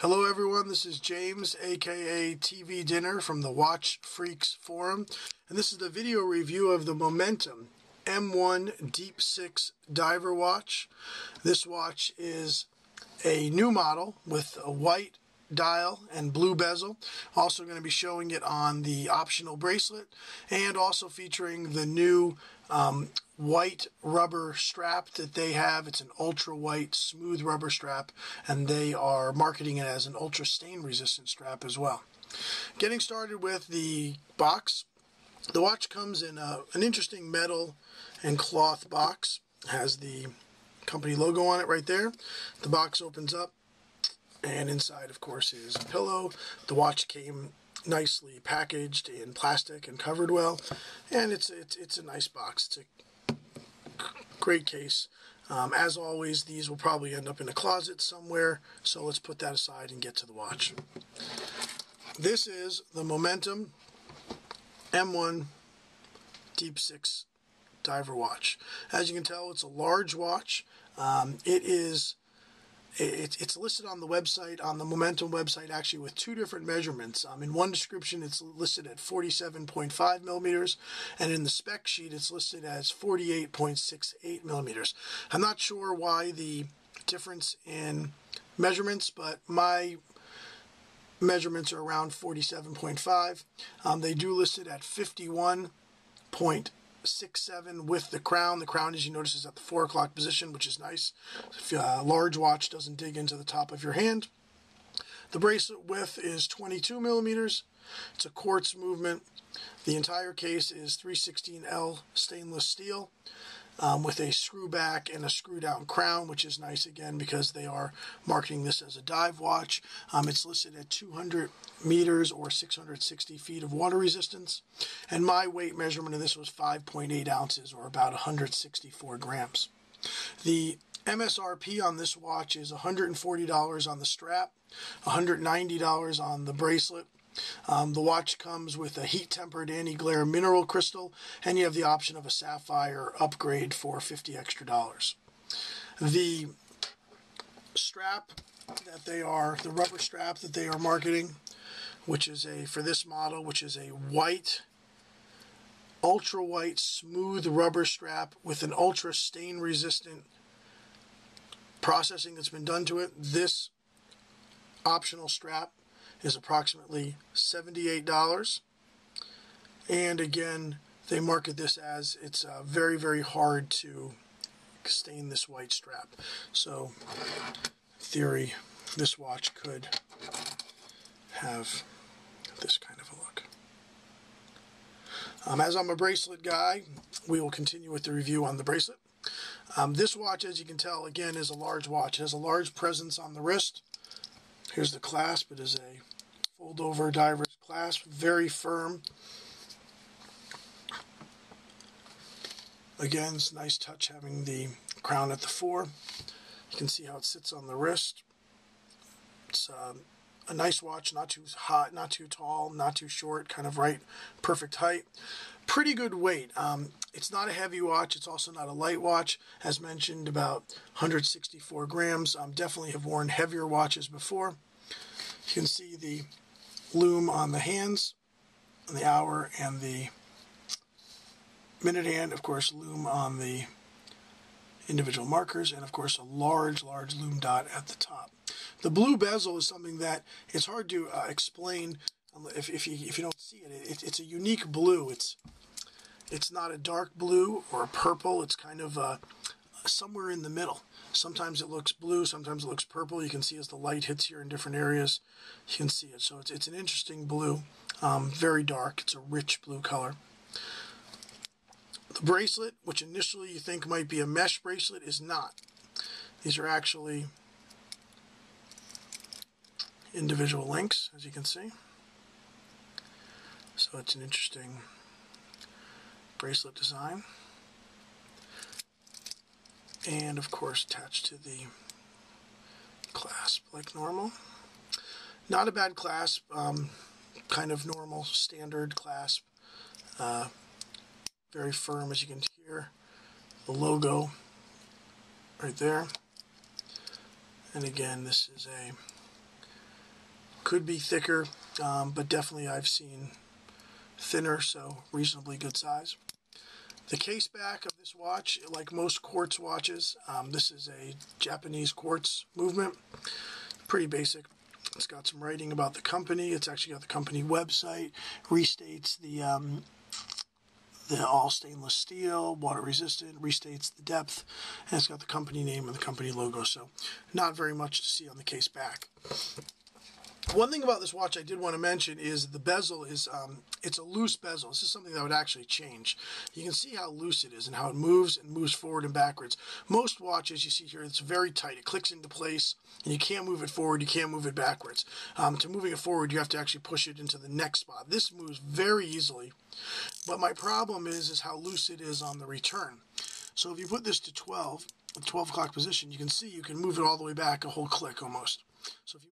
Hello everyone, this is James, aka TV Dinner from the Watch Freaks forum, and this is the video review of the Momentum M1 Deep 6 Diver Watch. This watch is a new model with a white dial and blue bezel. Also going to be showing it on the optional bracelet, and also featuring the new white rubber strap that they have. It's an ultra white smooth rubber strap, and they are marketing it as an ultra stain resistant strap as well. Getting started with the box, the watch comes in an interesting metal and cloth box. It has the company logo on it right there. The box opens up, and inside, of course, is a pillow. The watch came nicely packaged in plastic and covered well, and it's a nice box. It's a great case. As always, these will probably end up in a closet somewhere, so let's put that aside and get to the watch. This is the Momentum M1 Deep 6 Diver Watch. As you can tell, it's a large watch. It's listed on the website, on the Momentum website, actually with two different measurements. In one description, it's listed at 47.5 millimeters, and in the spec sheet, it's listed as 48.68 millimeters. I'm not sure why the difference in measurements, but my measurements are around 47.5. They do list it at 51.67 with the crown. The crown, as you notice, is at the 4 o'clock position, which is nice. If a large watch doesn't dig into the top of your hand. The bracelet width is 22 millimeters. It's a quartz movement. The entire case is 316L stainless steel with a screw back and a screw down crown, which is nice again because they are marketing this as a dive watch. It's listed at 200 meters or 660 feet of water resistance, and my weight measurement of this was 5.8 ounces or about 164 grams. The MSRP on this watch is $140 on the strap, $190 on the bracelet. The watch comes with a heat-tempered anti-glare mineral crystal, and you have the option of a sapphire upgrade for $50 extra. The strap that they are, the rubber strap that they are marketing, which is for this model, which is a white, ultra white, smooth rubber strap with an ultra stain resistant processing that's been done to it. This optional strap is approximately $78, and again, they market this as it's very, very hard to stain this white strap. So, in theory, this watch could have this kind of a look. As I'm a bracelet guy, we will continue with the review on the bracelet. This watch, as you can tell, again, is a large watch. It has a large presence on the wrist. Here's the clasp. It is a fold-over diver's clasp, very firm. Again, it's a nice touch having the crown at the 4. You can see how it sits on the wrist. It's a nice watch, not too hot, not too tall, not too short, kind of right, perfect height. Pretty good weight. It's not a heavy watch. It's also not a light watch. As mentioned, about 164 grams. Definitely have worn heavier watches before. You can see the lume on the hands, on the hour and the minute hand. Of course, lume on the individual markers, and of course a large lume dot at the top. The blue bezel is something that it's hard to explain if you don't see it. It's a unique blue. It's not a dark blue or a purple. It's kind of somewhere in the middle. Sometimes it looks blue, sometimes it looks purple. You can see as the light hits here in different areas, you can see it. So it's an interesting blue, very dark. It's a rich blue color. The bracelet, which initially you think might be a mesh bracelet, is not. These are actually individual links, as you can see. So it's an interesting bracelet design. And of course attached to the clasp like normal. Not a bad clasp, kind of normal standard clasp. Very firm, as you can hear. The logo right there. And again, this is a Could be thicker, but definitely I've seen thinner, so reasonably good size. The case back of this watch, like most quartz watches, this is a Japanese quartz movement. Pretty basic. It's got some writing about the company. It's actually got the company website. Restates the all stainless steel, water resistant, restates the depth, and it's got the company name and the company logo, so not very much to see on the case back. One thing about this watch I did want to mention is the bezel is, it's a loose bezel. This is something that would actually change. You can see how loose it is and how it moves forward and backwards. Most watches you see here, it's very tight. It clicks into place and you can't move it forward, you can't move it backwards. To moving it forward, you have to actually push it into the next spot. This moves very easily, but my problem is how loose it is on the return. So if you put this to 12 o'clock position, you can see you can move it all the way back a whole click almost. So if you